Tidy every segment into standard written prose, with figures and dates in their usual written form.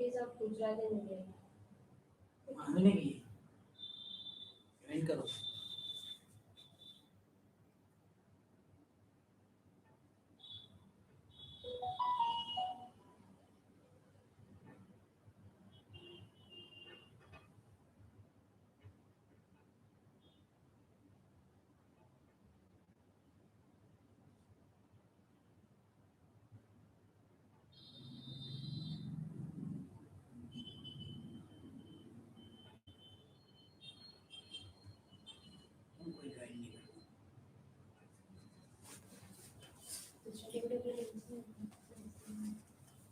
Please आप Gujarati medium हमने की ज्वाइन करो। कोई ज्वाइन नहीं करता।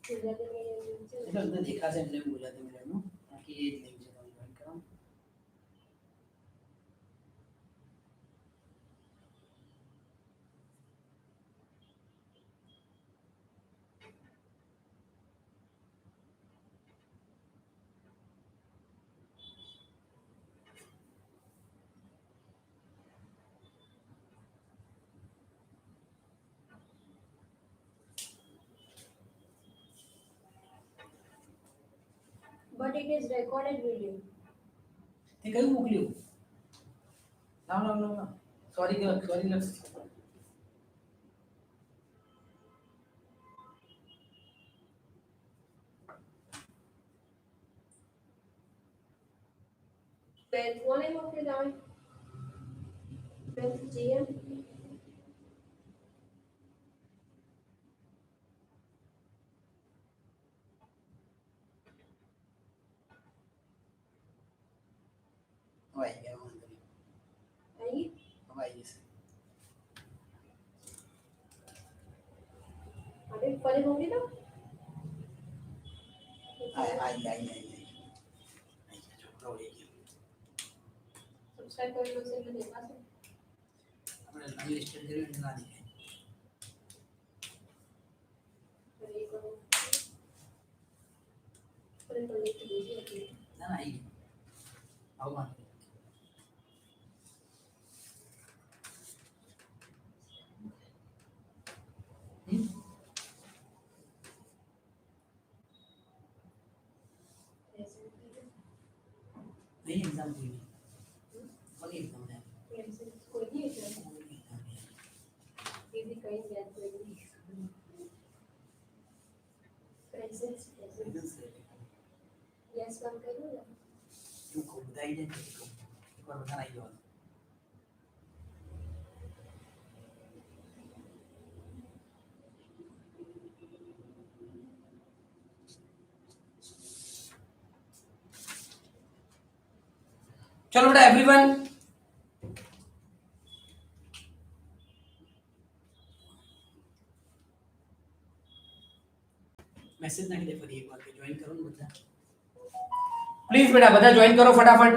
गुजराती मीडियम से એટલે અંદર દેખાશે એટલે હું ગુજરાતી મીડિયમનું બાકી એ જ લિંક છે તમે જોઈન કરો। but it is recorded video તે કયું મોકલ્યું? લાવ લાવ લાવ લાવ સોરી લખ Twelfth वाले मोकले जाओ 12th GM ભાઈ ગયા વાંધો નહીં आई ભાઈ જશે। अरे वाले मोकले तो आई છોકરો વળી ગયો। सब्सक्राइब कर लो से मैं देखा से આપણે અનલિસ્ટેડ કર્યું એટલે ના દેખાય। और ये करो पर तो लिस्ट भेजी है ના ના આવી ગયું આવું વાંધો નહીં। नहीं एग्जाम कोई नहीं कोई एग्जाम है कोई नहीं है कोई एग्जाम नहीं है। ये भी कहीं याद कोई नहीं प्रेजेंस Presence है। यस वन करो ना क्यों को बताइए नहीं को एक बार बताना ही होगा। चलो बेटा एवरीवन मैसेज नाखी दे फरी एक बार के ज्वाइन करो ने બધા प्लीज बेटा બધા ज्वाइन करो फटाफट।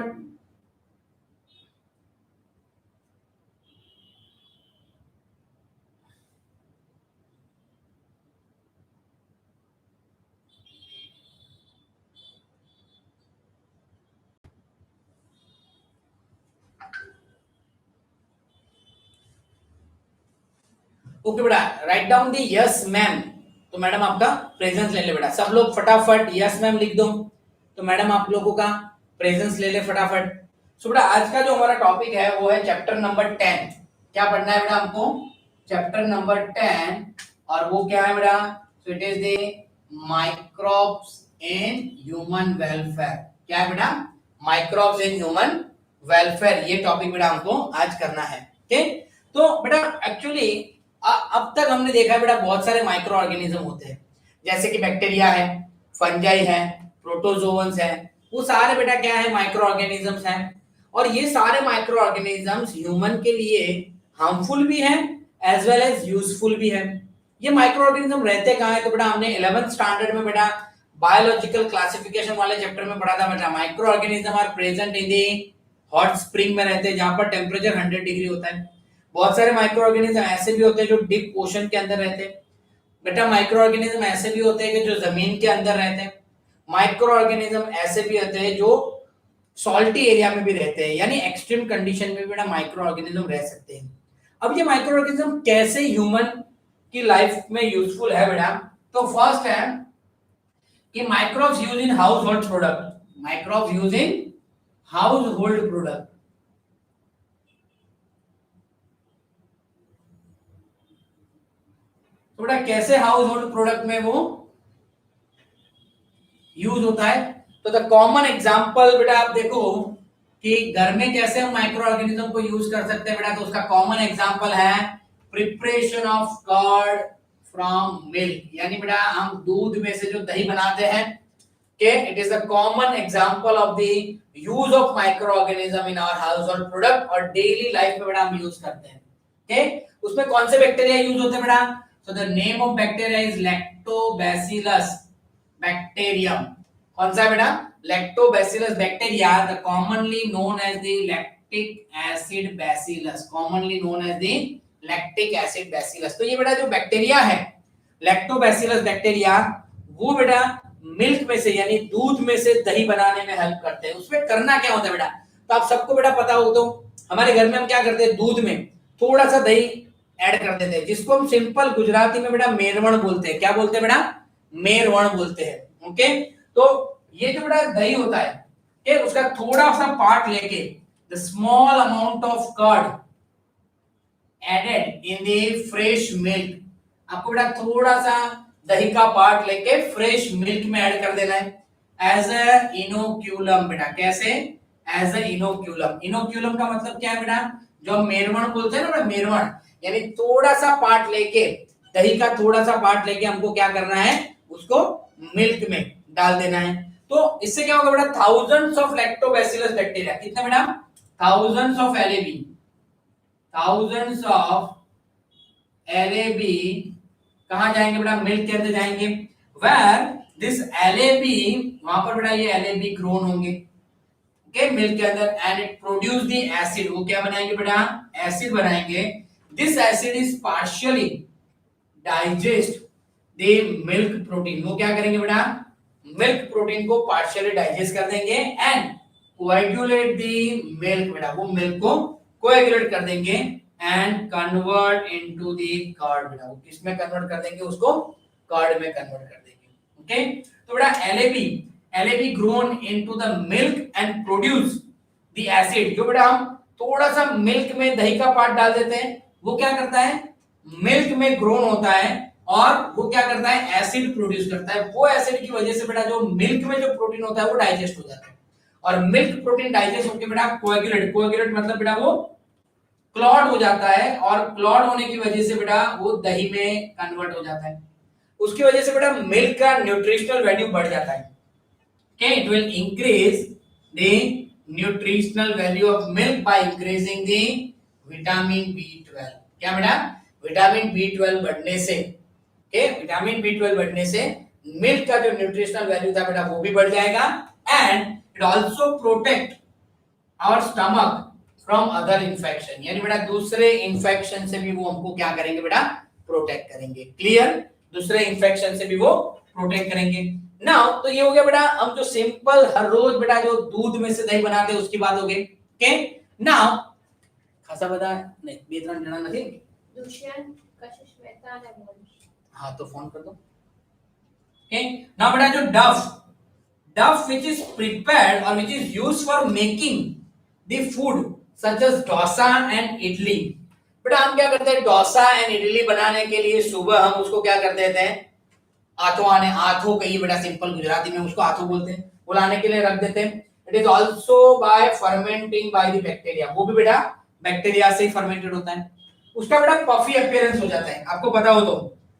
ओके बेटा write down the yes ma'am. तो मैडम आपका प्रेजेंस ले ले बेटा सब लोग फटाफट यस मैम लिख दो। तो मैडम आप लोगों का प्रेजेंस ले ले फटाफट। सो बेटा आज का जो हमारा टॉपिक है वो है चैप्टर नंबर 10। क्या पढ़ना है बेटा हमको? चैप्टर नंबर 10 और वो क्या है बेटा? So it is the microbes in human welfare. क्या है बेटा? Microbes in human welfare. ये टॉपिक बेटा हमको आज करना है। ठीक, तो बेटा एक्चुअली अब तक हमने देखा है बेटा बहुत सारे माइक्रो ऑर्गेनिज्म होते हैं जैसे कि बैक्टीरिया है, फंजाई है, प्रोटोजोअन्स है। वो सारे बेटा क्या है? माइक्रो ऑर्गेनिजम्स हैं। और ये सारे माइक्रो ऑर्गेनिजम्स ह्यूमन के लिए हार्मफुल भी हैं एज वेल एज यूजफुल भी है। ये माइक्रो ऑर्गेनिज्म रहते कहाँ है? तो बेटा हमने 11th स्टैंडर्ड में बेटा बायोलॉजिकल क्लासिफिकेशन वाले चैप्टर में पढ़ा था बेटा। Microorganism are present in the hot spring में रहते हैं जहां पर टेम्परेचर 100 डिग्री होता है। बहुत सारे माइक्रो ऑर्गेनिज्म ऐसे भी होते हैं जो डीप ओशन के अंदर रहते हैं। बेटा माइक्रो ऑर्गेनिज्म ऐसे भी होते हैं कि जो जमीन के अंदर रहते हैं। माइक्रो ऑर्गेनिज्म ऐसे भी होते हैं जो सॉल्टी एरिया में भी रहते हैं, यानी एक्सट्रीम कंडीशन में बेटा माइक्रो ऑर्गेनिज्म रह सकते हैं। अब ये माइक्रो ऑर्गेनिज्म कैसे ह्यूमन की लाइफ में यूजफुल है बेटा? तो फर्स्ट है कि microbes use in house hold product, microbes use in house hold product. तो बेटा कैसे हाउस होल्ड प्रोडक्ट में वो यूज होता है? तो द कॉमन एग्जांपल बेटा आप देखो कि घर में कैसे हम माइक्रो ऑर्गेनिज्म को यूज कर सकते हैं बेटा, तो उसका कॉमन एग्जांपल है preparation of curd from milk, यानी बेटा हम दूध में से जो दही बनाते हैं, के it is the common example of the use of microorganism in our household product और डेली लाइफ में बेटा हम यूज करते हैं। ओके, उसमें कौन से बैक्टीरिया यूज होते हैं बेटा? So the name of bacteria is lactobacillus bacterium. कौन सा बेटा? Lactobacillus bacteria, the commonly known as the lactic acid bacillus, commonly known as the lactic acid bacillus. तो ये बेटा जो बैक्टीरिया है लैक्टोबैसिलस बैक्टीरिया, वो बेटा मिल्क में से यानी दूध में से दही बनाने में हेल्प करते हैं। उसमें करना क्या होता है बेटा? तो आप सबको बेटा पता हो, तो हमारे घर में हम क्या करते हैं, दूध में थोड़ा सा दही ऐड कर देते हैं, जिसको हम सिंपल गुजराती में बेटा मेरवण बोलते हैं। क्या बोलते हैं बेटा? मेरवण बोलते हैं। ओके, तो ये जो बेटा दही होता है, ये उसका थोड़ा सा पार्ट लेके the small amount of curd added in the fresh milk, आपको बेटा थोड़ा सा दही का पार्ट लेके फ्रेश मिल्क में ऐड कर देना है एज अ इनोक्यूलम। बेटा कैसे? As a inoculum. इनोक्यूलम का मतलब क्या है बेटा? जो हम मेरवण बोलते हैं ना, मेरवण यानी थोड़ा सा पार्ट लेके, दही का थोड़ा सा पार्ट लेके हमको क्या करना है, उसको मिल्क में डाल देना है। तो इससे क्या होगा बेटा? थाउजेंड्स ऑफ लैक्टोबैसिलस बैक्टीरिया, कितने बेटा? थाउजेंड्स ऑफ एलएबी, थाउजेंड्स ऑफ एलएबी कहां जाएंगे बेटा? मिल्क के अंदर जाएंगे। वेयर दिस एलएबी, वहां पर बेटा ये एलएबी ग्रोन होंगे ओके मिल्क के अंदर, and it produce the acid. वो क्या बनाएंगे बेटा? एसिड बनाएंगे। This acid is partially digest the milk protein. वो क्या करेंगे बेटा? मिल्क प्रोटीन को पार्शियली डाइजेस्ट कर देंगे एंड कोएगुलेट द मिल्क। बेटा वो मिल्क को कोएगुलेट कर देंगे and convert into the curd. बेटा वो किसमें कन्वर्ट कर देंगे? उसको कर्ड में कन्वर्ट कर देंगे। ओके, तो बेटा LAB grown into the milk and produce the acid. जो बेटा हम थोड़ा सा मिल्क में दही का पार्ट डाल देते हैं, वो क्या करता है? मिल्क में ग्रोन होता है और वो क्या करता है? एसिड प्रोड्यूस करता है। वो एसिड की वजह से बेटा जो मिल्क में जो प्रोटीन होता है वो डाइजेस्ट हो जाता है, और मिल्क प्रोटीन डाइजेस्ट होकर बेटा कोएगुलेट मतलब बेटा वो क्लॉट हो जाता है, और क्लॉट होने की वजह से बेटा वो दही में कन्वर्ट हो जाता है। उसकी वजह से बेटा मिल्क का न्यूट्रिशनल वैल्यू बढ़ जाता है। Okay, it will increase the nutritional value of milk by increasing the vitamin B12। क्या बेटा? विटामिन B12 बढ़ने से, विटामिन B12 बढ़ने से मिल्क का जो न्यूट्रिशनल वैल्यू था बेटा वो भी बढ़ जाएगा, and it also protect our stomach from other infection. यानी बेटा दूसरे इन्फेक्शन से भी वो हमको क्या करेंगे बेटा? प्रोटेक्ट करेंगे। क्लियर? दूसरे इन्फेक्शन से भी वो प्रोटेक्ट करेंगे। नाउ तो ये हो गया बेटा हम जो सिंपल हर रोज बेटा जो दूध में से दही बनाते हैं उसकी बात हो गई। ओके, नाउ खासा बता नहीं બે ત્રણ જણા નથી दुष्यंत कशिश मेहता ने बोली। हाँ तो फोन कर दो। ओके, नाउ बेटा जो डफ which is prepared or which is used for making the food such as dosa and idli. बेटा हम क्या करते हैं? डोसा एंड इडली बनाने के लिए सुबह हम उसको क्या कर देते हैं? आथो कहिए बेटा, सिंपल गुजराती में उसको आथो बोलते हैं, बुलाने के लिए रख देते हैं। It is also by fermenting by the bacteria. वो भी बेटा बैक्टीरिया से ही फर्मेंटेड होता है। उसका बेटा पफी अपीयरेंस हो जाता है, आपको पता हो तो।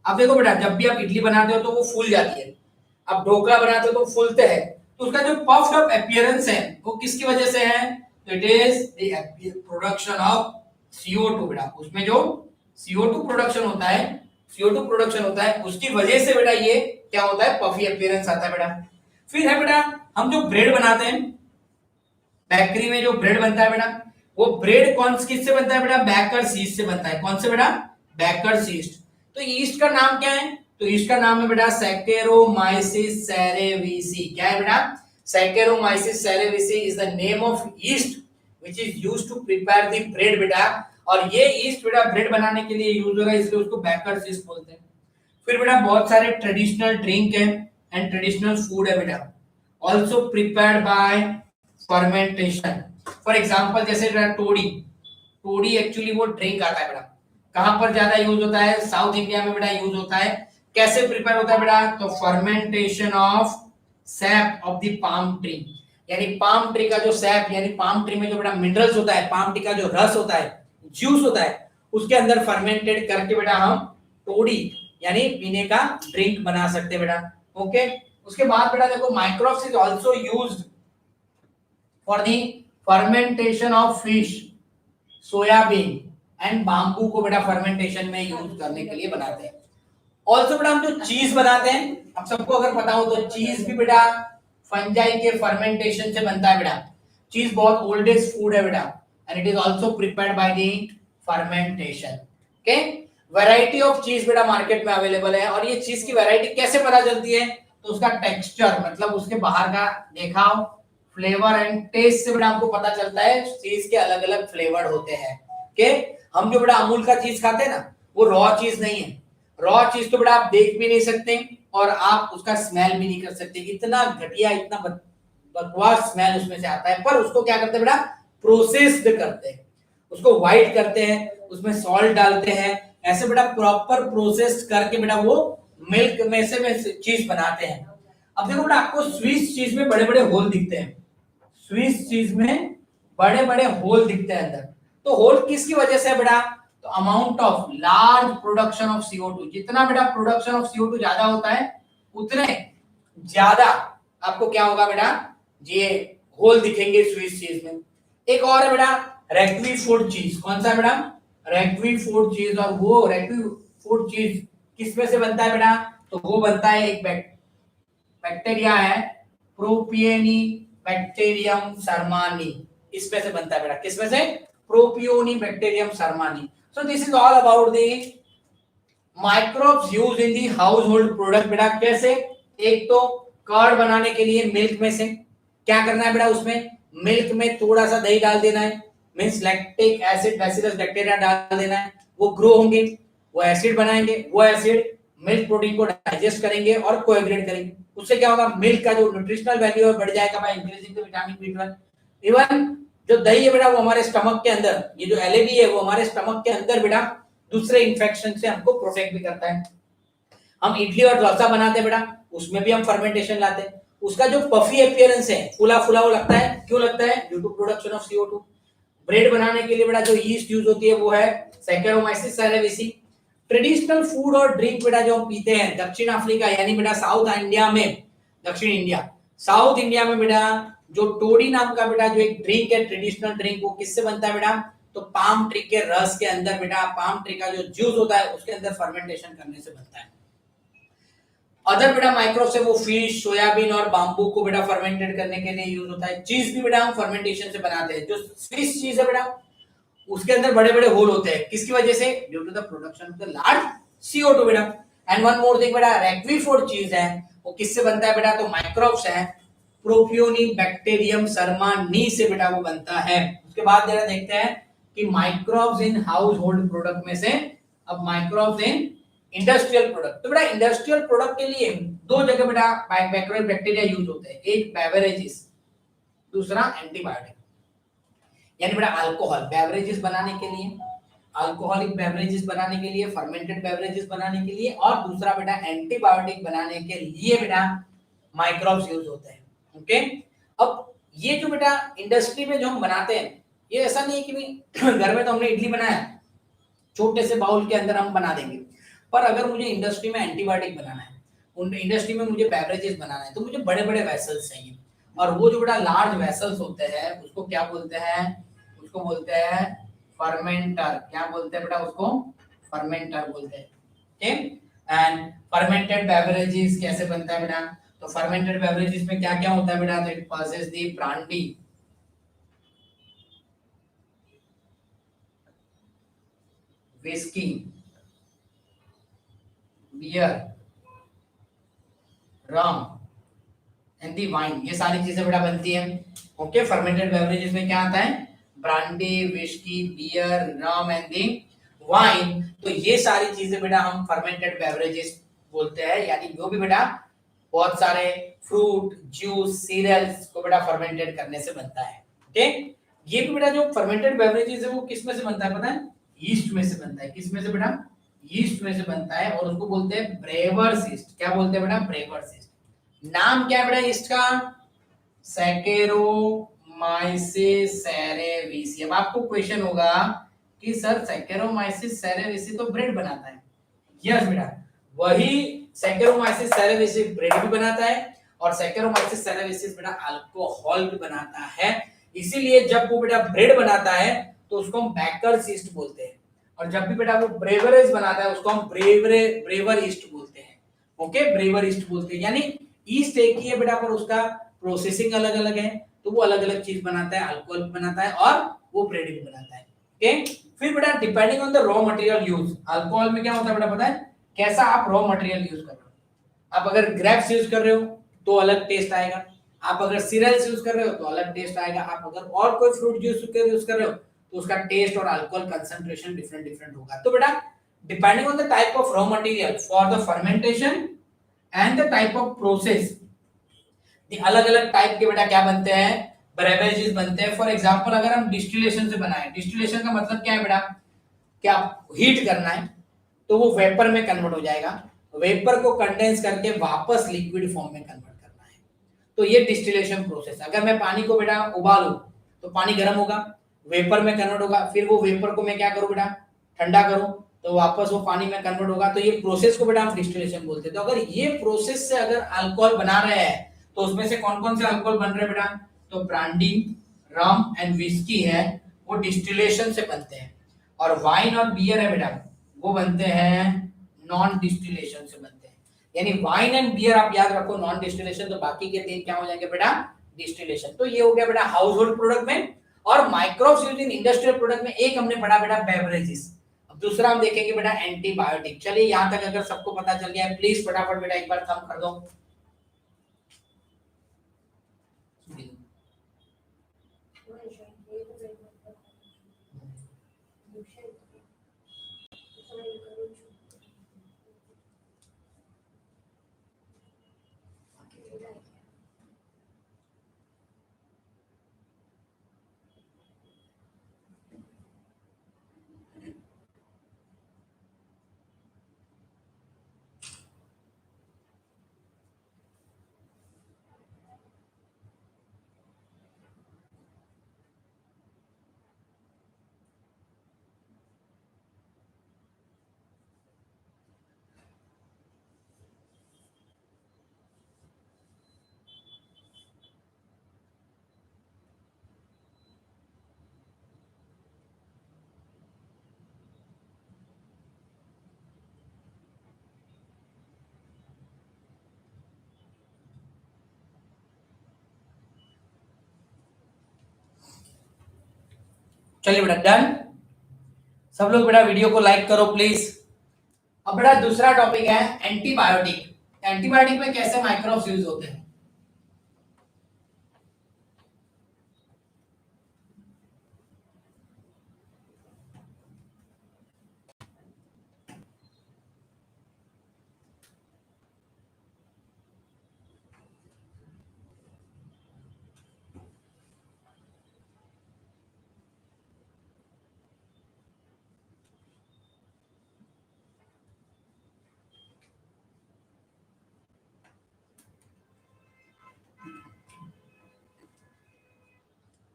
अब देखो बेटा जब भी आप इडली बनाते हो तो वो फूल जाती है, आप ढोकला बनाते हो तो फूलते हैं, तो उसका जो पफ्ड अप अपीयरेंस है वो किसकी वजह से है? तो it is the production of CO2। बेटा उसमें जो CO2 प्रोडक्शन होता है, CO2 प्रोडक्शन होता है, उसकी वजह से बेटा ये क्या होता है? पफी अपीयरेंस आता है बेटा। फिर है बेटा हम जो ब्रेड बनाते हैं, बेकरी में जो ब्रेड बनता है बेटा, वो ब्रेड कौन किससे बनता है बेटा? बैकर्स यीस्ट से बनता है। कौन से बेटा? Bakers yeast. तो यीस्ट का नाम क्या है? तो यीस्ट का नाम है बेटा सैकेरोमाइसिस सेरेविसी। क्या है बेटा? Saccharomyces cerevisiae is the name of yeast which is used to prepare the bread बेटा, और ये यीस्ट बेटा ब्रेड बनाने के लिए यूज होगा, इसलिए उसको बेकर्स यीस्ट बोलते हैं। फिर बेटा बहुत सारे traditional drink and traditional food है बेटा, also prepared by fermentation. For example जैसे बेटा टोडी, टोडी एक्चुअली वो ड्रिंक आता है बेटा, कहां पर ज्यादा यूज होता है, साउथ इंडिया में बेटा यूज होता है। कैसे प्रिपेयर होता है बेटा, तो fermentation of SAP of the palm tree, यानी पाम ट्री का जो सैप, यानी पाम ट्री में जो बेटा मिनरल्स होता है, पाम ट्री का जो रस होता है, जूस होता है, उसके अंदर फर्मेंटेड करके बेटा हम टोडी यानी पीने का ड्रिंक बना सकते हैं बेटा। ओके, उसके बाद बेटा देखो microbes is also used for the fermentation of fish, soybean and bamboo को बेटा फर्मेंटेशन में यूज करने के लिए बनाते हैं। ऑल्सो बेटा हम जो चीज बनाते हैं, अब सबको अगर पता हो तो चीज भी बेटा फंजाई के फर्मेंटेशन से बनता है बेटा। चीज बहुत ओल्डेस्ट फूड है बेटा and it is also prepared by the fermentation. Okay, variety of चीज बेटा मार्केट में अवेलेबल है, और ये चीज की वैरायटी कैसे पता चलती है, तो उसका टेक्सचर मतलब उसके बाहर का देखाव, फ्लेवर एंड टेस्ट से बेटा हमको पता चलता है चीज के अलग अलग फ्लेवर होते हैं। ओके, हम जो बेटा अमूल का चीज खाते हैं ना, वो रॉ चीज नहीं है। रॉ चीज तो बेटा आप देख भी नहीं सकते और आप उसका स्मेल भी नहीं कर सकते, इतना घटिया इतना बकवास स्मेल उसमें से आता है। पर उसको क्या करते हैं बेटा, प्रोसेस्ड करते हैं, उसको व्हाइट करते हैं, उसमें सॉल्ट डालते हैं, ऐसे बेटा प्रॉपर प्रोसेस्ड करके बेटा वो मिल्क में से चीज बनाते हैं। अब देखो बेटा आपको स्विस चीज में बड़े बड़े होल दिखते हैं, स्विस चीज में बड़े बड़े होल दिखते हैं अंदर, तो होल किसकी वजह से है बेटा, तो amount of large production of CO2, जितना बेटा प्रोडक्शन ऑफ CO2 ज्यादा होता है उतने ज्यादा आपको क्या होगा बेटा, ये होल दिखेंगे स्विस चीज में। एक और है बेटा रेक्वी फूड चीज, कौन सा है बेटा, रेक्वी फूड चीज, और वो रेक्वी फूड चीज किस में से बनता है बेटा, तो वो बनता है एक बैक्टीरिया है प्रोपियनी बैक्टीरियम शर्मानी, इसमें से बनता है बेटा, किसमें से, propionibacterium shermanii. So this is all about the microbes used in the household product बेटा। कैसे, एक तो कर्ड बनाने के लिए मिल्क में से क्या करना है बेटा, उसमें मिल्क में थोड़ा सा दही डाल देना है, means lactic acid bacillus bacteria डाल देना है, वो ग्रो होंगे, वो एसिड बनाएंगे, वो एसिड मिल्क प्रोटीन को डाइजेस्ट करेंगे और कोएगुलेट करेंगे। उससे क्या होगा, मिल्क का जो न्यूट्रिशनल वैल्यू है बढ़ जाएगा by increasing the vitamin B12। Even जो दही है बेटा वो हमारे स्टमक के अंदर, ये जो LAB है वो हमारे स्टमक के अंदर बेटा दूसरे इन्फेक्शन से हमको प्रोटेक्ट भी करता है। हम इडली और डोसा बनाते हैं बेटा, उसमें भी हम फर्मेंटेशन लाते हैं, उसका जो पफी अपीयरेंस है, फूला फूला वो लगता है, क्यों लगता है, due to production of CO2। Bread बनाने के लिए बेटा जो यीस्ट यूज होती है वो है सैकेरोमाइसिस सेरेविसी। ट्रेडिशनल फूड और ड्रिंक बेटा जो हम पीते हैं दक्षिण अफ्रीका यानी बेटा साउथ इंडिया में, दक्षिण इंडिया, साउथ इंडिया में बेटा जो टोडी नाम का बेटा जो एक ड्रिंक है, ट्रेडिशनल ड्रिंक, वो किससे बनता है बेटा, तो पाम ट्री के रस के अंदर बेटा, पाम ट्री का जो जूस होता है उसके अंदर फर्मेंटेशन करने से बनता है। अदर बेटा माइक्रोब से वो फिश, सोयाबीन और बाम्बू को बेटा फर्मेंटेड करने के लिए यूज होता है। चीज भी बेटा हम फर्मेंटेशन से बनाते हैं। जो स्विस चीज है बेटा उसके अंदर बड़े बड़े होल होते हैं, किसकी वजह से, due to the production of the large CO2 बेटा। एंड वन मोर थिंग बेटा, रेक्विफोर्ड चीज है वो किससे बनता है बेटा, तो माइक्रोब्स है प्रोपियोनी बैक्टीरियम शर्मानी से बेटा वो बनता है। उसके बाद जरा देखते हैं कि microbes in house hold product में से अब माइक्रोब्स इन इंडस्ट्रियल प्रोडक्ट। तो बेटा इंडस्ट्रियल प्रोडक्ट के लिए दो जगह बेटा बैक्टीरिया यूज होते हैं, एक बेवरेजेस, दूसरा एंटीबायोटिक। यानी बेटा अल्कोहल बेवरेजेस बनाने के लिए, अल्कोहलिक बेवरेजेस बनाने के लिए, फर्मेंटेड बेवरेजेस बनाने के लिए, और दूसरा बेटा एंटीबायोटिक बनाने के लिए बेटा माइक्रोब्स यूज होते हैं। ओके, अब ये जो बेटा इंडस्ट्री में जो हम बनाते हैं, ये ऐसा नहीं है कि घर में तो हमने इडली बनाया छोटे से बाउल के अंदर हम बना देंगे, पर अगर मुझे इंडस्ट्री में एंटीबायोटिक बनाना है, उन इंडस्ट्री में मुझे बेवरेजेस बनाना है, तो मुझे बड़े बड़े वेसल्स चाहिए, और वो जो बड़ा लार्ज वेसल्स होते हैं उसको क्या बोलते हैं, उसको बोलते हैं फर्मेंटर। क्या बोलते हैं बेटा, उसको फर्मेंटर बोलते हैं। ओके, एंड फर्मेंटेड बेवरेजेस कैसे बनता है बेटा, तो फर्मेंटेड बेवरेजेस में क्या क्या होता है बेटा, तो it possess the brandy, whisky, beer, rum and the wine, ये सारी चीजें बेटा बनती हैं। ओके, फर्मेंटेड बेवरेजेस में क्या आता है, brandy, whisky, beer, rum and the wine. तो ये सारी चीजें बेटा हम फर्मेंटेड बेवरेजेस बोलते हैं, यानी जो भी बेटा बहुत सारे फ्रूट, जूस, सीरियल्स को बेटा फर्मेंटेड करने से बनता है। ओके, ये भी बेटा जो फर्मेंटेड बेवरेजेस है वो किस में से बनता है पता है? यीस्ट में से बनता है। किस में से बेटा? यीस्ट में से बनता है और उसको बोलते हैं ब्रेवर्स यीस्ट। क्या बोलते हैं बेटा? Brewers yeast. नाम क्या है बेटा यीस्ट का? Saccharomyces cerevisiae. अब आपको क्वेश्चन होगा कि सर सैकेरोमाइसिस सेरेविसी तो ब्रेड बनाता है। यस बेटा, वही सैकेरोमाइसिस सेरेविसी ब्रेड भी बनाता है और सैकेरोमाइसिस सेरेविसिस बेटा अल्कोहल भी बनाता है। इसीलिए जब वो बेटा ब्रेड बनाता है तो उसको हम बेकर्स यीस्ट बोलते हैं और जब भी बेटा वो ब्रेवरेज बनाता है उसको हम ब्रेवर यीस्ट बोलते हैं। ओके, ब्रेवर यीस्ट बोलते हैं। यानी ईस्ट एक ही है बेटा पर उसका प्रोसेसिंग अलग अलग है, तो वो अलग अलग चीज बनाता है, अल्कोहल बनाता है और वो ब्रेड भी बनाता है। ओके, फिर बेटा depending on the raw material use, alcohol में क्या होता है बेटा पता है? कैसा आप रॉ मटेरियल यूज कर रहे हो। आप अगर ग्रेप्स यूज कर रहे हो तो अलग टेस्ट आएगा, आप अगर सीरियल्स यूज कर रहे हो तो अलग टेस्ट आएगा, आप अगर और कोई फ्रूट जूस यूज कर रहे हो तो उसका टेस्ट और अल्कोहल कंसंट्रेशन डिफरेंट डिफरेंट होगा। तो बेटा depending on the type of raw material for the fermentation and the type of process, अलग अलग टाइप के बेटा क्या बनते हैं? बेवरेजेस बनते हैं। फॉर एग्जांपल अगर हम डिस्टिलेशन से बनाए, डिस्टिलेशन का मतलब क्या है बेटा? क्या हीट करना है तो वो वेपर में कन्वर्ट हो जाएगा, वेपर को कंडेंस करके वापस लिक्विड फॉर्म में कन्वर्ट करना है, तो ये डिस्टिलेशन प्रोसेस। अगर मैं पानी को बेटा उबालूं तो पानी गर्म होगा, वेपर में कन्वर्ट होगा, फिर वो वेपर को मैं क्या करूं बेटा? ठंडा करूं तो वापस वो पानी में कन्वर्ट होगा, तो ये प्रोसेस को बेटा हम डिस्टिलेशन बोलते हैं। तो अगर ये प्रोसेस से अगर अल्कोहल बना रहे हैं तो उसमें से कौन कौन से अल्कोहल बन रहे हैं बेटा? तो ब्रांडी, रम एंड विस्की है, वो डिस्टिलेशन से बनते हैं। और वाइन और बियर है बेटा, वो बनते हैं नॉन डिस्टिलेशन से बनते हैं। यानी वाइन एंड बियर आप याद रखो नॉन डिस्टिलेशन, तो बाकी के तीन क्या हो जाएंगे बेटा? डिस्टिलेशन। तो ये हो गया बेटा हाउस होल्ड प्रोडक्ट में। और microbes used in industrial product में एक हमने पढ़ा बेटा बेवरेजेस, अब दूसरा हम देखेंगे बेटा एंटीबायोटिक। चलिए यहां तक अगर सबको पता चल गया है प्लीज फटाफट बेटा एक बार थंब कर दो। चलिए बेटा डन, सब लोग बेटा वीडियो को लाइक करो प्लीज। अब बेटा दूसरा टॉपिक है एंटीबायोटिक। एंटीबायोटिक में कैसे माइक्रोब्स यूज होते हैं?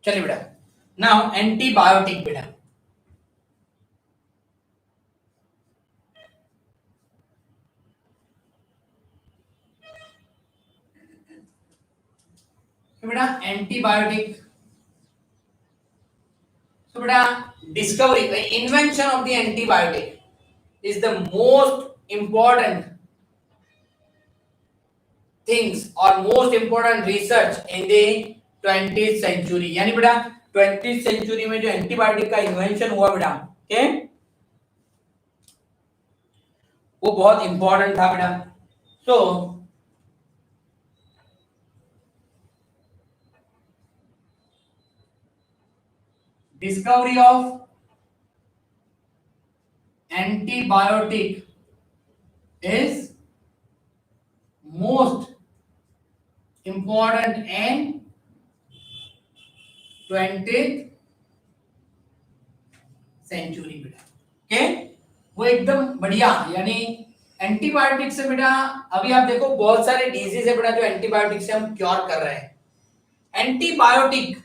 चलिए बेटा नाउ एंटीबायोटिक बेटा, बेटा एंटीबायोटिक, so बेटा discovery, the invention of the antibiotic is the most important things or most important research in the 20th century। यानी बेटा 20th century में जो एंटीबायोटिक का इन्वेंशन हुआ बेटा, ओके, वो बहुत इंपॉर्टेंट था बेटा। So discovery of antibiotic is most important in 20th century बेटा। ओके, वो एकदम बढ़िया, यानी एंटीबायोटिक से बेटा अभी आप देखो बहुत सारे डिजीज है बेटा जो एंटीबायोटिक से हम क्योर कर रहे हैं। Antibiotic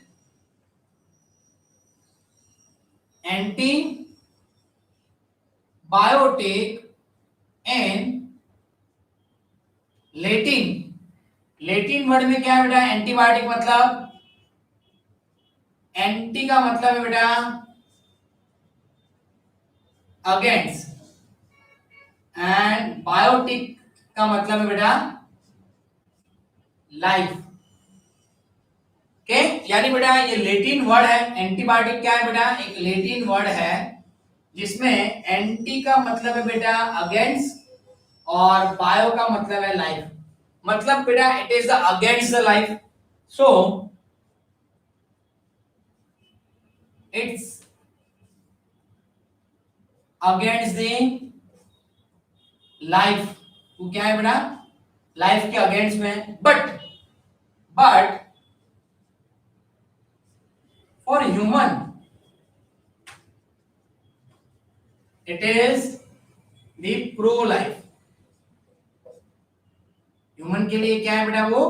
and Latin, Latin word में क्या है बेटा, एंटीबायोटिक मतलब, एंटी का मतलब है बेटा अगेंस्ट, एंड बायोटिक का मतलब है बेटा लाइफ। ओके, यानी बेटा ये लेटिन वर्ड है, एंटीबायोटिक क्या है बेटा, एक लेटिन वर्ड है जिसमें एंटी का मतलब है बेटा अगेंस्ट और बायो का मतलब है लाइफ। मतलब बेटा it is the against the life, so it's against the life. वो क्या है बेटा, लाइफ के अगेंस्ट में। But for human it is the pro life. Human के लिए क्या है बेटा, वो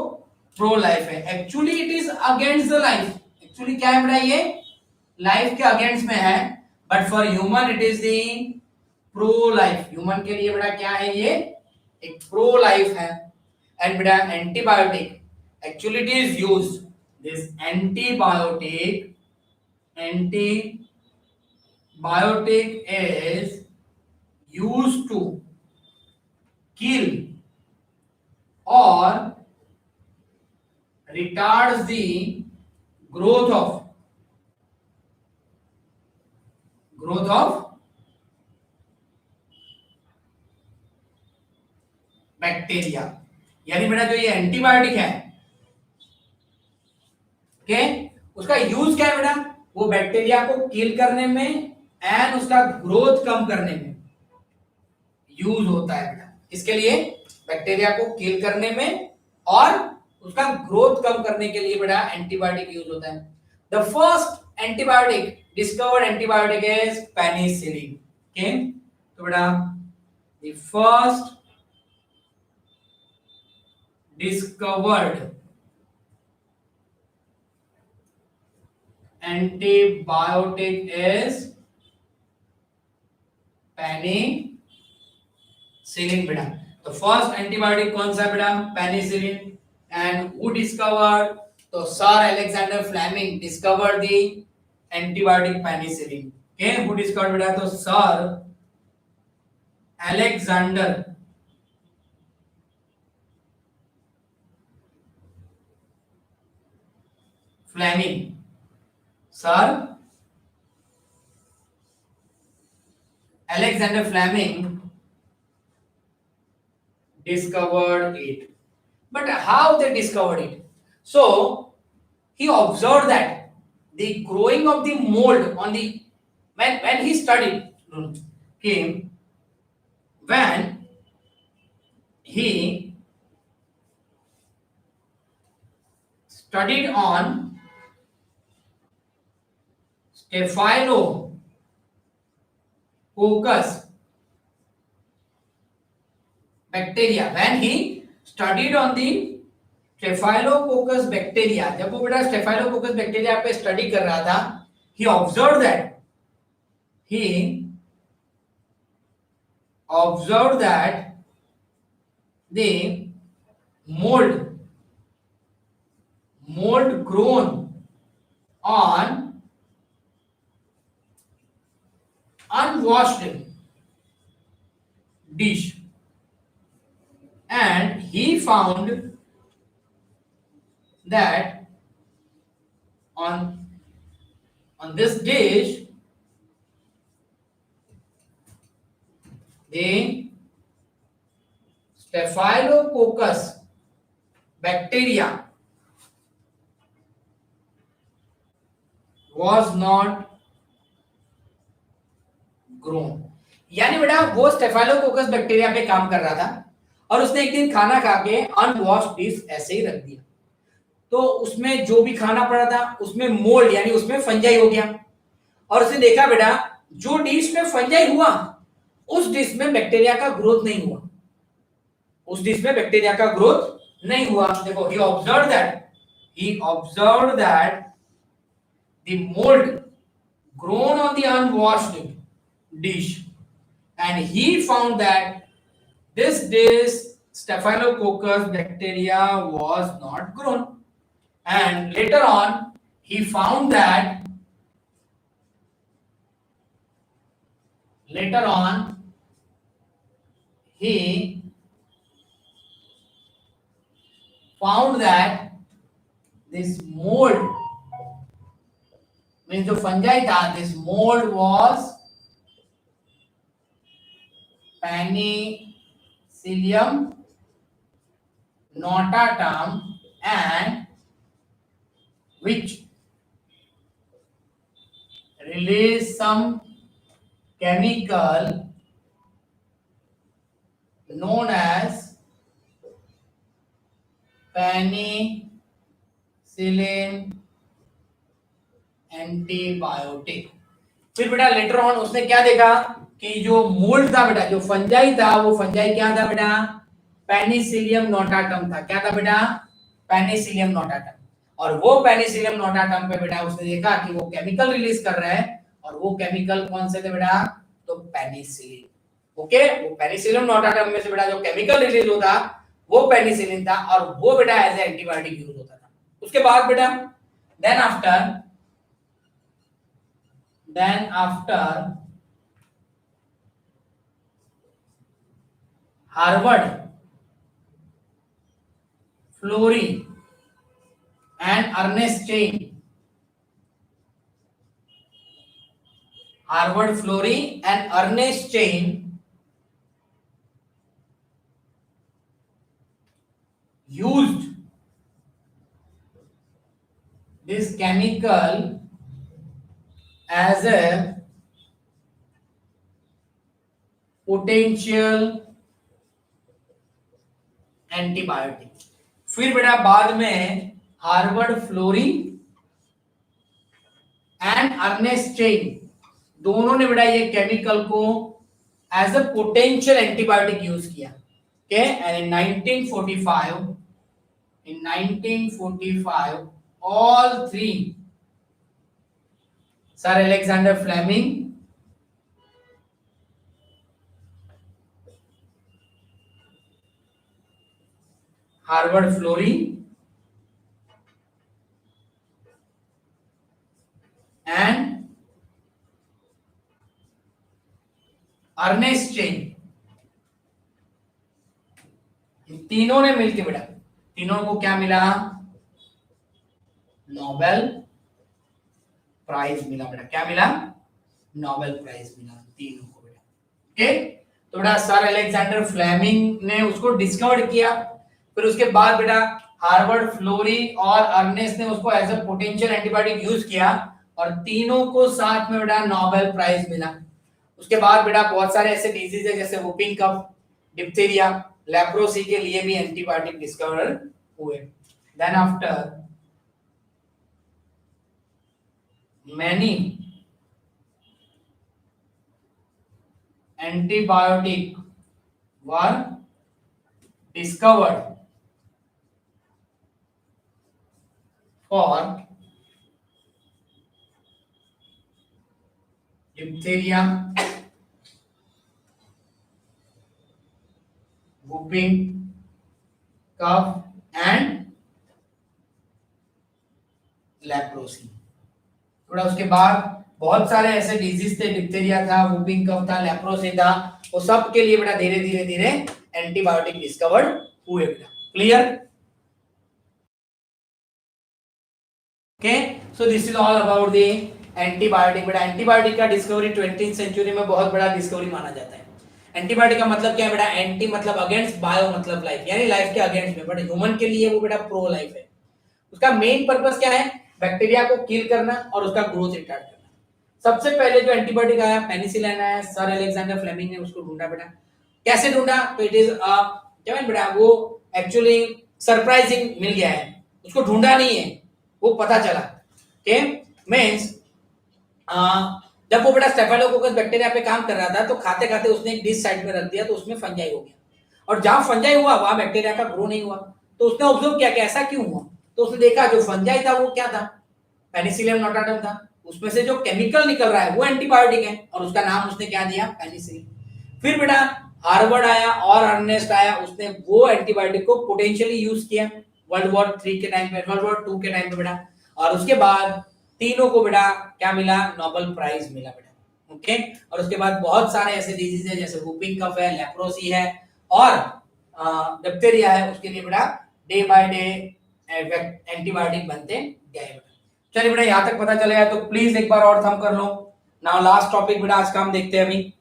प्रो लाइफ है। Actually it is against the life, actually क्या है बेटा, ये लाइफ के अगेंस्ट में है, but for human it is the pro life. Human के लिए बेटा क्या है, ये एक प्रो लाइफ है। एंड बेटा antibiotic actually it is used, this antibiotic is used to kill or retards the growth of bacteria. यानी बेटा जो ये एंटीबायोटिक है, ओके, उसका यूज क्या है बेटा, वो बैक्टीरिया को किल करने में एंड उसका ग्रोथ कम करने में यूज होता है बेटा। इसके लिए बैक्टीरिया को किल करने में और उसका ग्रोथ कम करने के लिए बेटा एंटीबायोटिक यूज होता है। The first antibiotic discovered antibiotic is penicillin. Okay, तो बेटा the first discovered antibiotic is penicillin बेटा। तो फर्स्ट एंटीबायोटिक कौन सा बेटा, पेनिसिलिन। एंड हु डिस्कवर्ड, तो sir Alexander Fleming discovered the antibiotic penicillin. Okay, who discovered बेटा, तो sir Alexander Fleming, sir Alexander Fleming discovered it. But how they discovered it? So he observed that the growing of the mold on the when he studied him, when he studied on Staphylococcus bacteria, when he studied on the Staphylococcus bacteria, जब वो बेटा Staphylococcus bacteria पे study कर रहा था, he observed that the mold grown on unwashed dish, and he found that on this dish the Staphylococcus bacteria was not grown। यानी बेटा वो स्टेफाइलोकोकस बैक्टीरिया पे काम कर रहा था और उसने एक दिन खाना खा के अनवॉश्ड डिश ऐसे ही रख दिया। तो उसमें जो भी खाना पड़ा था उसमें मोल्ड यानी उसमें फंजाई हो गया, और उसने देखा बेटा जो डिश में फंजाई हुआ उस डिश में बैक्टीरिया का ग्रोथ नहीं हुआ, उस डिश में बैक्टीरिया का ग्रोथ नहीं हुआ। देखो he observed that the mold grown on the unwashed dish, and he found that this dish staphylococcus bacteria was not grown, and later on he found that he found that this mold means जो fungi था, this mold was Penicillium notatum, and which release some chemical known as penicillin antibiotic. फिर बेटा later on उसने क्या देखा कि जो mould था बेटा, जो फंजाई था, वो फंजाई क्या था बेटा, पेनिसिलियम नोटाटम था। क्या था बेटा, पेनिसिलियम नोटाटम। और वो पेनिसिलियम नोटाटम पे बेटा उसने देखा कि वो केमिकल रिलीज कर रहा है, और वो केमिकल कौन से थे बेटा, तो पेनिसिलिन। ओके, वो पेनिसिलियम नोटाटम में से बेटा जो केमिकल रिलीज होता वो पेनिसिलिन था, और वो बेटा एज ए एंटीबायोटिक यूज होता था। उसके बाद बेटा then after Harvard Florey and Ernest Chain, Harvard Florey and Ernest Chain used this chemical as a potential antibiotic। फिर बेटा बाद में Harvard Florey and Ernest Chain दोनों ने बेटा ये केमिकल को as a potential antibiotic use किया। Okay, and in 1945, all three, Sir Alexander Fleming, Harvard Florey, and Ernest Chain, तीनों ने मिलकर बेटा, तीनों को क्या मिला, नोबेल प्राइज मिला बेटा। क्या मिला, नोबेल प्राइज मिला तीनों को बेटा। ओके, तो बेटा सर अलेक्जेंडर फ्लेमिंग ने उसको डिस्कवर किया, फिर उसके बाद बेटा हार्वर्ड फ्लोरी और अर्नेस्ट ने उसको as a potential antibiotic use किया, और तीनों को साथ में बेटा नोबेल प्राइज मिला। उसके बाद बेटा बहुत सारे ऐसे डिजीज है जैसे वुपिंग कफ, डिप्थीरिया, लेप्रोसी के लिए भी एंटीबायोटिक डिस्कवर हुए। Then after many antibiotic were discovered for diphtheria, whooping cough and leprosy. थोड़ा उसके बाद बहुत सारे ऐसे डिजीज थे, डिप्थीरिया था, whooping cough था, लेप्रोसी था, वो सब के लिए बेटा धीरे धीरे धीरे एंटीबायोटिक डिस्कवर्ड हुए बेटा। Clear? Okay, so this is all about the antibiotic. बेटा एंटीबायोटिक का डिस्कवरी 20th सेंचुरी में बहुत बड़ा डिस्कवरी माना जाता है। एंटीबायोटिक का मतलब क्या है बेटा, एंटी मतलब अगेंस्ट, बायो मतलब लाइफ, यानी लाइफ के अगेंस्ट में, बट ह्यूमन के लिए वो बेटा प्रो लाइफ है। उसका मेन पर्पस क्या है, बैक्टीरिया को किल करना और उसका ग्रोथ रिटार्ड करना। सबसे पहले जो एंटीबायोटिक आया पेनिसिलिन आया, सर अलेक्जेंडर फ्लेमिंग ने उसको ढूंढा बेटा। कैसे ढूंढा, तो इट इज क्या बेटा वो एक्चुअली सरप्राइजिंग मिल गया है। उसको ढूंढा नहीं है, वो पता चला। ओके, मींस जब वो बड़ा स्टेफिलोकोकस बैक्टीरिया पे काम कर रहा था तो खाते खाते उसने एक डिश साइड में रख दिया तो उसमें फंजाई हो गया, और जहां फंजाई हुआ वहां बैक्टीरिया का ग्रो नहीं हुआ। तो उसने ऑब्जर्व किया कि ऐसा क्यों हुआ, तो उसने देखा जो फंजाई था वो क्या था, पेनिसिलियम नोटाटम था, उसमें से जो केमिकल निकल रहा है वो एंटीबायोटिक है, और उसका नाम उसने क्या दिया, पेनिसिलिन। फिर बेटा हार्वर्ड आया और अर्नेस्ट आया, उसने वो एंटीबायोटिक को पोटेंशियली यूज किया वर्ल्ड वॉर 3 के टाइम पे, वर्ल्ड वॉर 2 के टाइम पे बेटा, और उसके बाद तीनों को बेटा क्या मिला, नोबेल प्राइज मिला बेटा। ओके, और उसके बाद बहुत सारे ऐसे डिजीज है जैसे वूपिंग कफ है, लेप्रोसी है और डिप्थेरिया है, उसके लिए बेटा डे बाय डे एंटीबायोटिक बनते गए बेटा। चलिए बेटा यहां तक पता चलेगा तो प्लीज एक बार और थंब कर लो। नाउ लास्ट टॉपिक बेटा आज का हम देखते हैं अभी।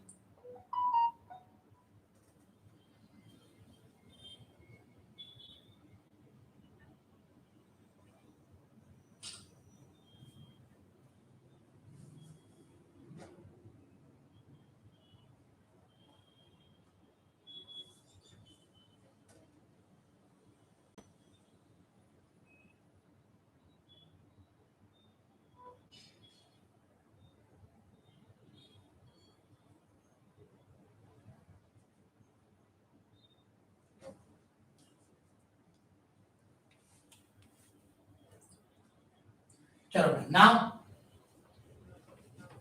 चलो नाउ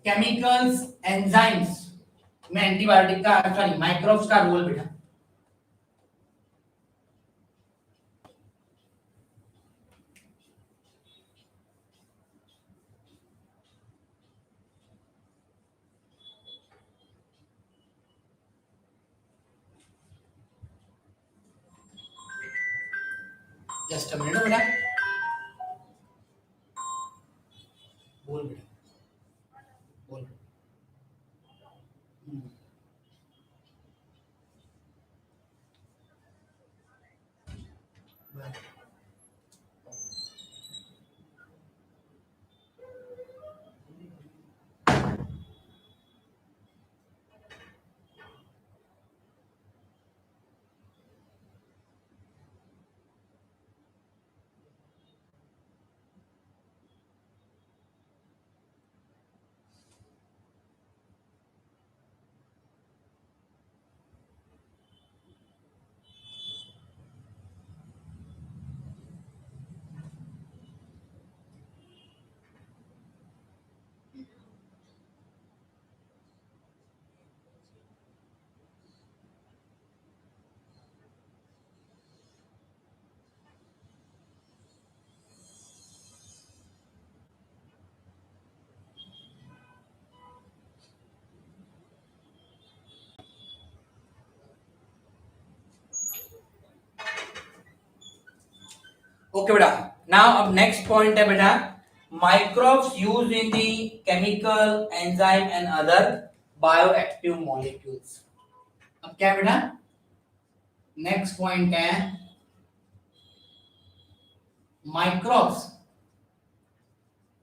केमिकल्स एंजाइम्स में एंटीबायोटिक का सॉरी माइक्रोब्स का रोल बेटा। जस्ट अ मिनट बेटा, बोल बेटा बोल। ओके बेटा, नाउ अब नेक्स्ट पॉइंट है बेटा microbes use in the chemical enzyme and other bioactive molecules. अब क्या है बेटा, नेक्स्ट पॉइंट है microbes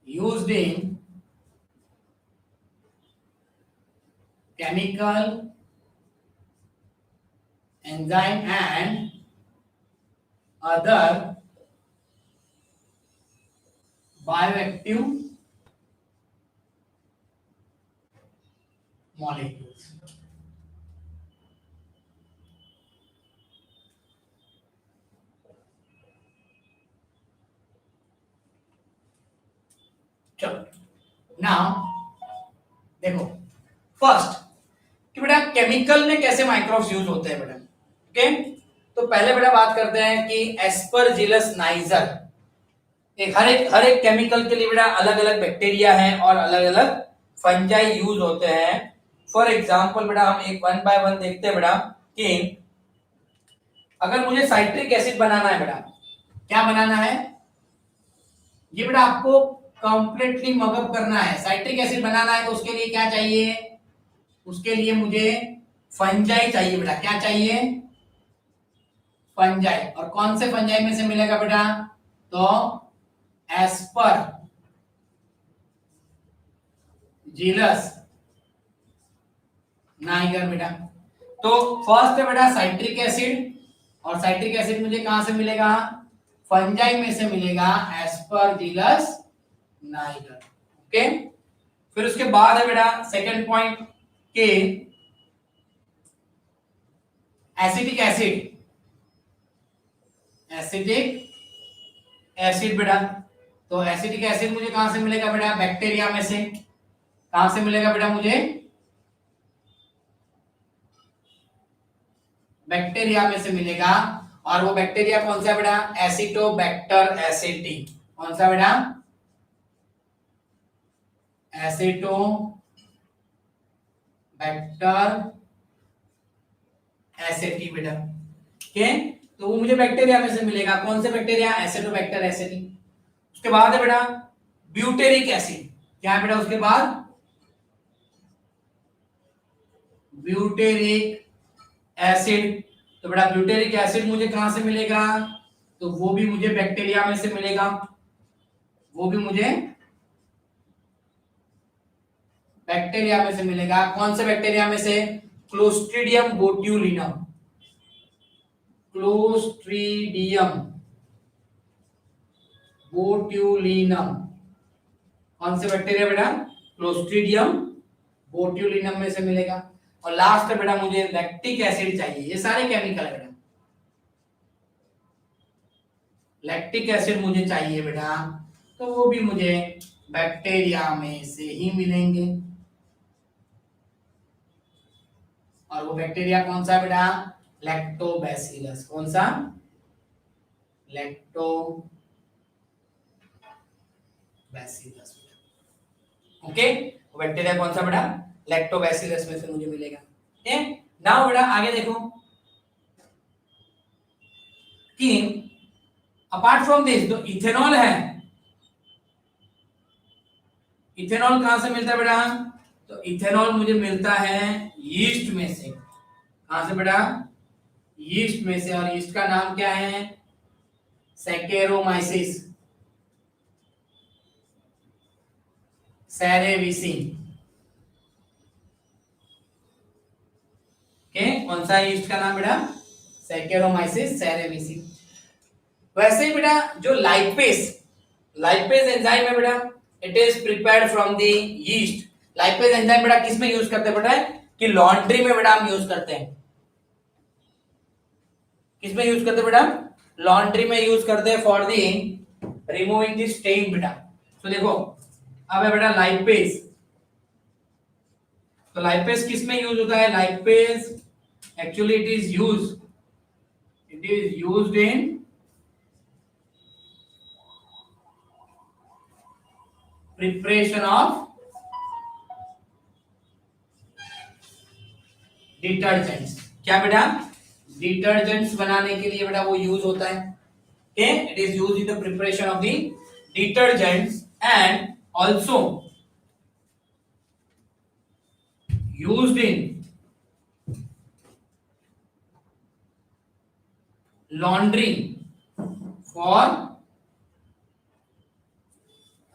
used in chemical enzyme and other bioactive molecules. चलो नाउ देखो फर्स्ट कि बेटा केमिकल में कैसे माइक्रोब्स यूज होते हैं बेटा। ओके, तो पहले बेटा बात करते हैं कि एस्परजिलस नाइजर, एक हर एक केमिकल के लिए बेटा अलग अलग बैक्टीरिया है और अलग अलग फंजाई यूज होते हैं। फॉर एग्जांपल बेटा हम एक वन बाय वन देखते हैं बेटा कि अगर मुझे साइट्रिक एसिड बनाना है बेटा, क्या बनाना है, ये बेटा आपको कंप्लीटली मगअप करना है। साइट्रिक एसिड बनाना है तो उसके लिए क्या चाहिए, उसके लिए मुझे फंजाई चाहिए बेटा। क्या चाहिए, फंजाई। और कौन से फंजाई में से मिलेगा बेटा, तो एस्पर जीलस नाइगर बेटा। तो फर्स्ट है बेटा साइट्रिक एसिड, और साइट्रिक एसिड मुझे कहां से मिलेगा, फंजाई में से मिलेगा एस्परजिलस नाइगर। ओके, फिर उसके बाद है बेटा सेकंड पॉइंट के एसिटिक एसिड, एसिटिक एसिड बेटा। तो एसिटिक एसिड मुझे कहां से मिलेगा बेटा? बैक्टीरिया में से। कहां से मिलेगा बेटा? मुझे बैक्टीरिया में से मिलेगा। और वो बैक्टीरिया कौन सा बेटा? एसिटोबैक्टर एसिटी। कौन सा बेटा? एसिटोबैक्टर एसिटी बेटा। ओके, तो वो मुझे बैक्टीरिया में से मिलेगा। कौन से बैक्टीरिया? एसिटोबैक्टर एसिटी। उसके बाद है बेटा ब्यूटेरिक एसिड। क्या है बेटा उसके बाद? Butyric acid. तो बेटा ब्यूटेरिक एसिड मुझे कहां से मिलेगा? तो वो भी मुझे बैक्टीरिया में से मिलेगा। वो भी मुझे बैक्टीरिया में से मिलेगा। कौन से बैक्टीरिया में से? Clostridium botulinum. Clostridium botulinum. कौन से बैक्टीरिया बेटा? क्लोस्ट्रीडियम बोट्यूलिनम में से मिलेगा। और लास्ट है बेटा मुझे लैक्टिक एसिड चाहिए। ये सारे केमिकल है बेटा। लैक्टिक एसिड मुझे चाहिए बेटा, तो वो भी मुझे बैक्टीरिया में से ही मिलेंगे। और वो बैक्टीरिया कौन सा बेटा? लैक्टोबैसिलस। कौन सा? लैक्टोबैसिलस। ओके, वो बैक्टीरिया कौन सा बेटा? लैक्टोबैसिलस में से मुझे मिलेगा। नाउ बेटा आगे देखो कि अपार्ट फ्रॉम दिस जो इथेनॉल है, इथेनॉल कहां से मिलता है बेटा? तो इथेनॉल मुझे मिलता है यीस्ट में से। कहां से बेटा? यीस्ट में से। और यीस्ट का नाम क्या है? Saccharomyces cerevisiae. कौन सा यीस्ट का नाम बेटा? Saccharomyces cerevisiae. वैसे ही बेटा जो लाइपेज, लाइपेज एंजाइम है बेटा, it is prepared from the yeast. Lipase enzyme बेटा किस में यूज करते हैं बेटा? कि लॉन्ड्री में बेटा हम यूज करते हैं। किस में यूज करते हैं बेटा? लॉन्ड्री में यूज करते हैं for the removing the stain बेटा। तो देखो अब है बेटा लाइपेज। तो लाइपेज किस में यूज होता है? Lipase actually it is used in preparation of detergents. क्या बेटा? डिटर्जेंट्स बनाने के लिए बेटा वो यूज होता है। It is used in the preparation of the detergents and also used in laundry for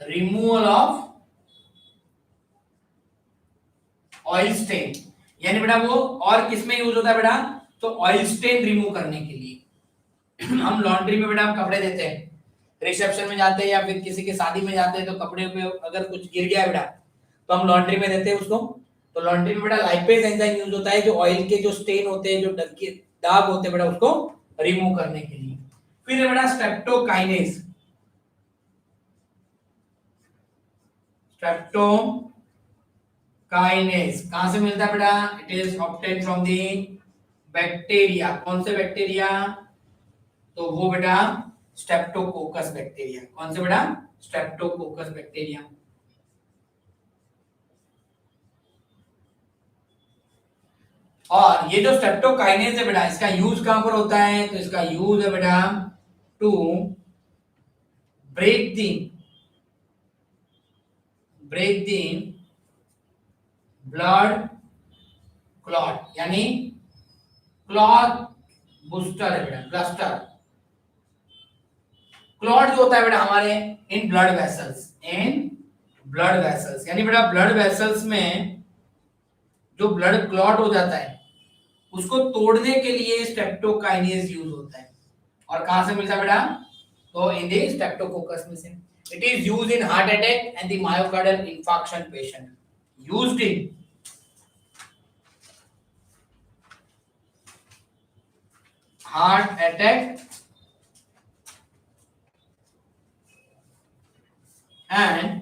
removal of oil stain. यानी बेटा वो और किस में यूज होता है बेटा? तो ऑयल स्टेन रिमूव करने के लिए। हम लॉन्ड्री में बेटा हम कपड़े देते हैं, रिसेप्शन में जाते हैं या फिर किसी के शादी में जाते हैं, तो कपड़े पे अगर कुछ गिर गया बेटा तो हम लॉन्ड्री में देते हैं उसको। तो लॉन्ड्री में बेटा लाइपेज एंजाइम यूज होता है, जो ऑयल के जो स्टेन होते हैं, जो दाग होते हैं बेटा, उसको रिमूव करने के लिए। फिर है बेटा स्ट्रेप्टोकाइनेज। स्ट्रेप्टोकाइनेज कहां से मिलता है बेटा? It is obtained from the bacteria. कौन से बैक्टीरिया? तो वो बेटा स्ट्रेप्टोकोकस बैक्टीरिया। कौन से बेटा? Streptococcus bacteria. और ये जो स्ट्रेप्टोकाइनेज है बेटा, इसका यूज कहां पर होता है? तो इसका यूज है बेटा to break the blood clot, यानी क्लॉट बूस्टर है बेटा, ब्लस्टर। क्लॉट जो होता है बेटा हमारे इन ब्लड वेसल्स, यानी बेटा ब्लड वेसल्स में जो ब्लड क्लॉट हो जाता है उसको तोड़ने के लिए स्ट्रेप्टोकाइनेज यूज होता है। और कहां से मिलता है बेटा? तो इन द स्ट्रेप्टोकोकस में से it is used in heart attack and the myocardial infarction patient, used in heart attack and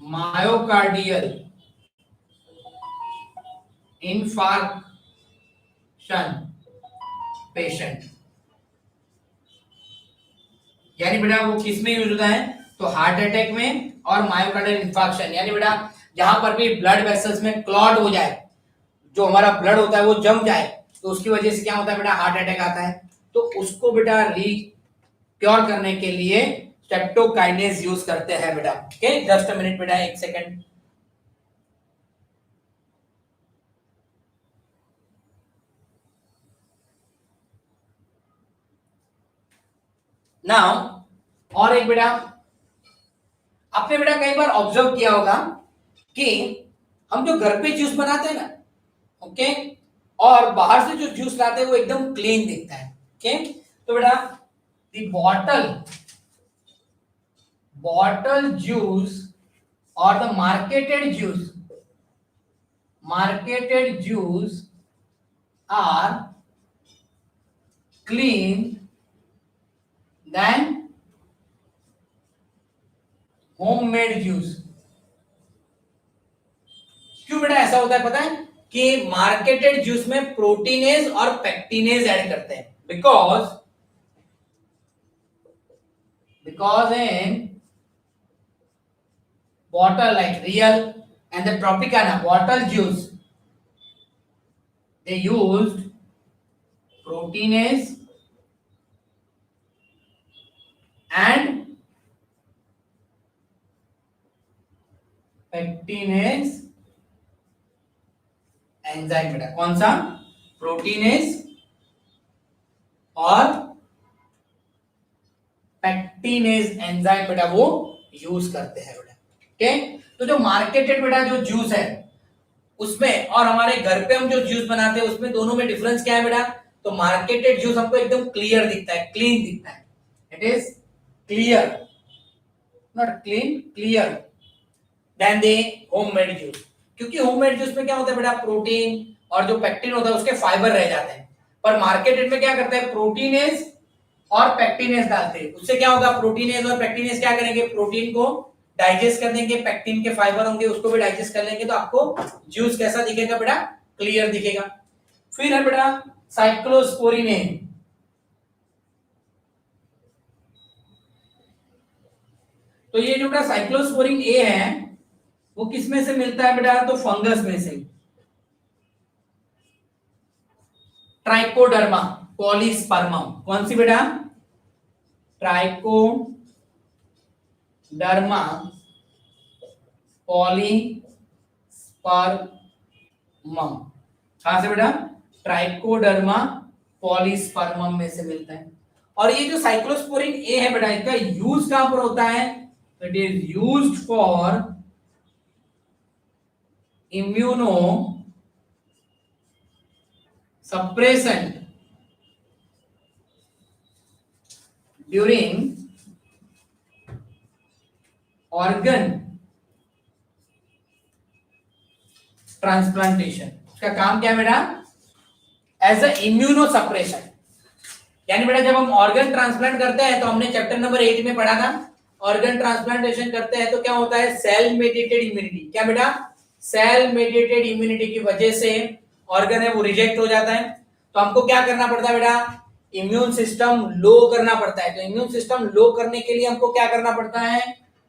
myocardial infarction patient। यानी बेटा वो किस में यूज होता है, तो हार्ट अटैक में और मायोकार्डियल इंफार्क्शन, यानी बेटा जहां पर भी ब्लड वेसल्स में क्लॉट हो जाए, जो हमारा ब्लड होता है वो जम जाए, तो उसकी वजह से क्या होता है बेटा, हार्ट अटैक आता है। तो उसको बेटा क्योर करने के लिए स्ट्रेप्टोकाइनेज यूज करते हैं बेटा। ओके, जस्ट अ मिनट बेटा, एक सेकंड। नाउ और एक बेटा, आपने बेटा कई बार ऑब्जर्व किया होगा कि हम जो घर पे जूस बनाते हैं ना, ओके, और बाहर से जो जूस लाते हैं वो एकदम क्लीन दिखता है। ओके, तो बेटा the bottle juice or the marketed juice are clean than homemade juice। क्यों बेटा ऐसा होता है पता है, कि मार्केटेड जूस में प्रोटीनेज और पेक्टिनेज ऐड करते हैं, because in bottle like Real and the Tropicana bottle juice, they used proteinase and pectinase enzyme. बेटा कौन सा, प्रोटीनेज और पेक्टिनेज एंजाइम बेटा वो यूज करते हैं बेटा। ओके, तो जो मार्केटेड बेटा जो जूस है उसमें और हमारे घर पे हम जो जूस बनाते हैं उसमें दोनों में डिफरेंस क्या है बेटा, तो मार्केटेड जूस हमको एकदम क्लियर दिखता है, क्लीन दिखता है, it is clear, not clean, clear than the homemade juice. क्योंकि होममेड जूस में क्या होता है बेटा, प्रोटीन और जो पेक्टिन होता है उसके फाइबर रह जाते हैं, पर मार्केटेड में क्या करते हैं, प्रोटीनेज और पेक्टिनेज डालते हैं। उससे क्या होगा, प्रोटीनेज और पेक्टिनेज क्या करेंगे, प्रोटीन को डाइजेस्ट कर देंगे, पेक्टिन के फाइबर होंगे उसको भी डाइजेस्ट कर लेंगे, तो आपको जूस कैसा दिखेगा बेटा, क्लियर दिखेगा। फिर है बेटा साइक्लोस्पोरिन। तो ये जो बेटा साइक्लोस्पोरिन ए है वो किस में से मिलता है बेटा, तो फंगस में से, ट्राइकोडर्मा पॉलीस्पर्मम। कौन सी बेटा, ट्राइकोडर्मा पॉलीस्पर्मम। कहां से बेटा, ट्राइकोडर्मा पॉलीस्पर्मम में से मिलता है। और ये जो साइक्लोस्पोरिन ए है बेटा, इसका यूज कहां पर होता है, it is used for immuno suppressant during organ transplantation। उसका काम क्या है बेटा, एज अ इम्यूनो सप्रेशन। यानी बेटा जब हम ऑर्गन ट्रांसप्लांट करते हैं, तो हमने चैप्टर नंबर 8 में पढ़ा था, ऑर्गन ट्रांसप्लांटेशन करते हैं तो क्या होता है, सेल मेडिएटेड इम्यूनिटी। क्या बेटा, सेल मेडिएटेड इम्यूनिटी की वजह से ऑर्गन है वो रिजेक्ट हो जाता है, तो हमको क्या करना पड़ता है बेटा, इम्यून सिस्टम लो करना पड़ता है। तो इम्यून सिस्टम लो करने के लिए हमको क्या करना पड़ता है,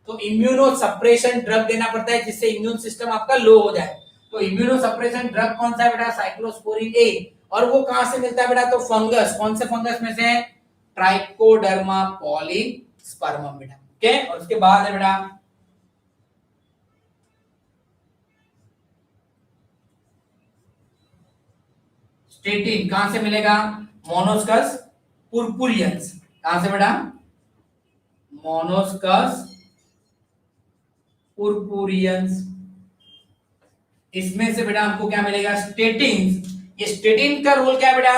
तो इम्यूनो सप्रेशन ड्रग देना पड़ता है, जिससे इम्यून सिस्टम आपका लो हो जाए। तो इम्यूनो सप्रेशन ड्रग कौन सा है बेटा, साइक्लोस्पोरिन ए। और वो कहां से मिलता है बेटा, तो फंगस। कौन से फंगस में से, ट्राइकोडर्मा पॉलीस्पर्मम बेटा। ओके, और उसके बाद है बेटा स्टेटिन। कहां से मिलेगा, मोनोस्कस पुरपुरियंस। कहां से बेटा, मोनोस्कस पुरपुरियंस। इसमें से बेटा हमको क्या मिलेगा, स्टेटिन। ये स्टेटिन का रोल क्या है बेटा,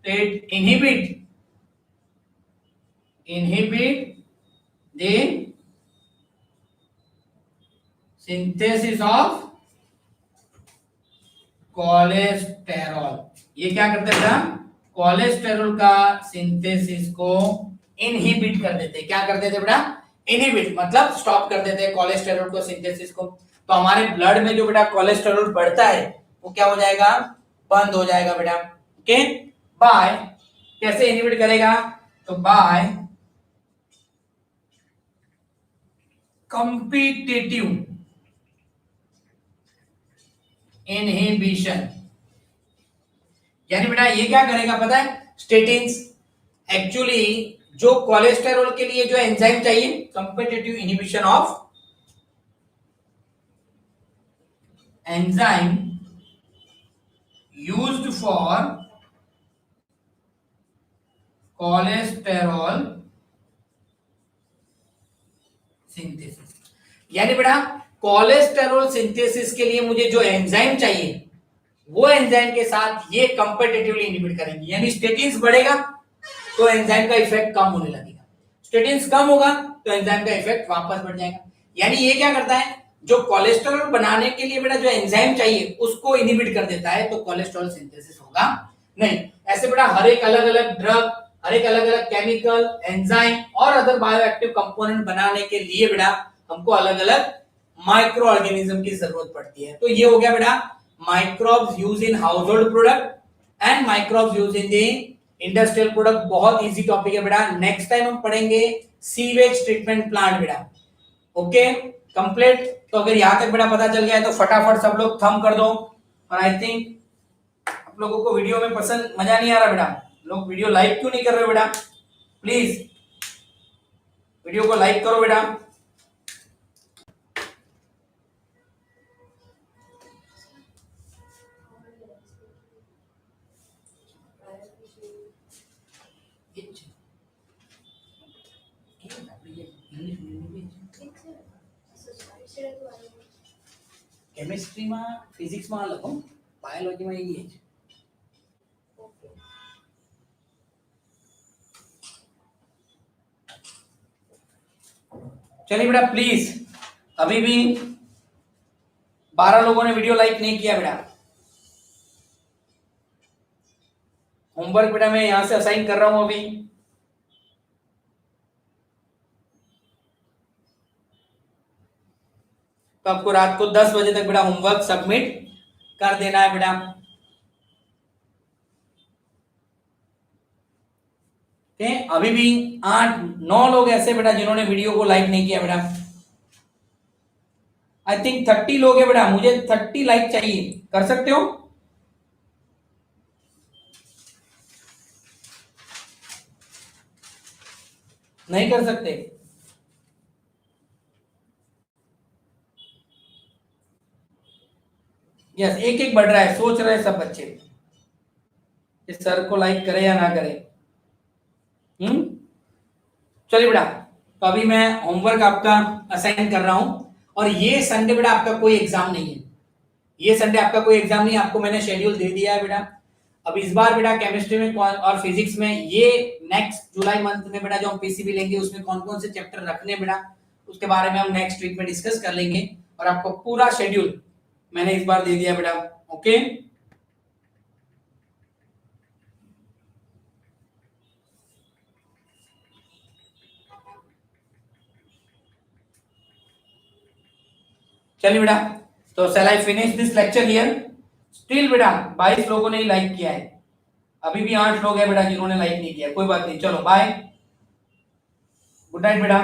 inhibit inhibit the synthesis of cholesterol. ये क्या करते हैं बेटा, कोलेस्टेरॉल का सिंथेसिस को इनहिबिट कर देते। क्या कर देते बेटा, इनहिबिट मतलब स्टॉप कर देते हैं कोलेस्टेरॉल को सिंथेसिस को। तो हमारे ब्लड में जो बेटा कोलेस्टेरॉल बढ़ता है वो क्या हो जाएगा, बंद हो जाएगा बेटा। ओके, बाय कैसे इनहिबिट करेगा, तो बाय कॉम्पिटिटिव इनहिबिशन। यानी बेटा ये क्या करेगा पता है, स्टेटिन्स एक्चुअली जो कोलेस्टेरॉल के लिए जो एंजाइम चाहिए, competitive inhibition of enzyme used for cholesterol synthesis. यानी बेटा कोलेस्टेरॉल सिंथेसिस के लिए मुझे जो एंजाइम चाहिए वो एंजाइम के साथ ये कंपेटिटिवली इनहिबिट करेंगे। यानी स्टेटिन्स बढ़ेगा तो एंजाइम का इफेक्ट कम होने लगेगा, स्टेटिन्स कम होगा तो एंजाइम का इफेक्ट वापस बढ़ जाएगा। यानी ये क्या करता है, जो कोलेस्टेरॉल बनाने के लिए बेटा जो एंजाइम चाहिए उसको इनहिबिट कर देता है, तो कोलेस्टेरॉल सिंथेसिस होगा नहीं। ऐसे बेटा हर एक अलग अलग ड्रग, हर एक अलग अलग केमिकल, एंजाइम और अदर बायोएक्टिव कंपोनेंट बनाने के लिए बेटा हमको अलग अलग माइक्रो ऑर्गेनिज्म की जरूरत पड़ती है। तो ये हो गया बेटा microbes use in household product and microbes use in the industrial product. बहुत इजी टॉपिक है बेटा, नेक्स्ट टाइम हम पढ़ेंगे सीवेज ट्रीटमेंट प्लांट बेटा। Okay complete. तो अगर यहां तक बेटा पता चल गया है तो फटाफट सब लोग थंब कर दो। और आई थिंक आप लोगों को वीडियो में पसंद मजा नहीं आ रहा बेटा, लोग वीडियो लाइक क्यों नहीं कर रहे हो बेटा, प्लीज वीडियो को लाइक करो बेटा। केमिस्ट्री में फिजिक्स में अलग हो, बायोलॉजी में ये है। चलिए बेटा प्लीज, अभी भी 12 लोगों ने वीडियो लाइक नहीं किया बेटा। होमवर्क बेटा मैं यहां से असाइन कर रहा हूं अभी। तो आपको रात को 10 बजे तक बेटा होमवर्क सबमिट कर देना है बेटा। अभी भी 8-9 लोग ऐसे बेटा जिन्होंने वीडियो को लाइक नहीं किया बेटा। आई थिंक 30 लोग है बेटा, मुझे 30 लाइक चाहिए, कर सकते हो? नहीं कर सकते? यस, एक एक बढ़ रहा है, सोच रहे हैं सब बच्चे कि सर को लाइक करे या ना करे। चलिए बेटा, तो अभी मैं होमवर्क आपका असाइन कर रहा हूं। और ये संडे बेटा आपका कोई एग्जाम नहीं है, ये संडे आपका कोई एग्जाम नहीं, आपको मैंने शेड्यूल दे दिया है बेटा। अब इस बार बेटा केमिस्ट्री में और फिजिक्स में ये नेक्स्ट जुलाई मंथ में बेटा जो हम पीसीबी लेंगे उसमें कौन कौन से चैप्टर रखने बेटा, उसके बारे में हम नेक्स्ट वीक में डिस्कस कर लेंगे। और आपको पूरा शेड्यूल मैंने इस बार दे दिया बेटा। ओके चलिए बेटा, तो shall I finish this lecture here. Still बेटा 22 लोगों ने लाइक किया है, अभी भी 8 लोग हैं बेटा जिन्होंने लाइक नहीं किया। कोई बात नहीं, चलो बाय, गुड नाइट बेटा।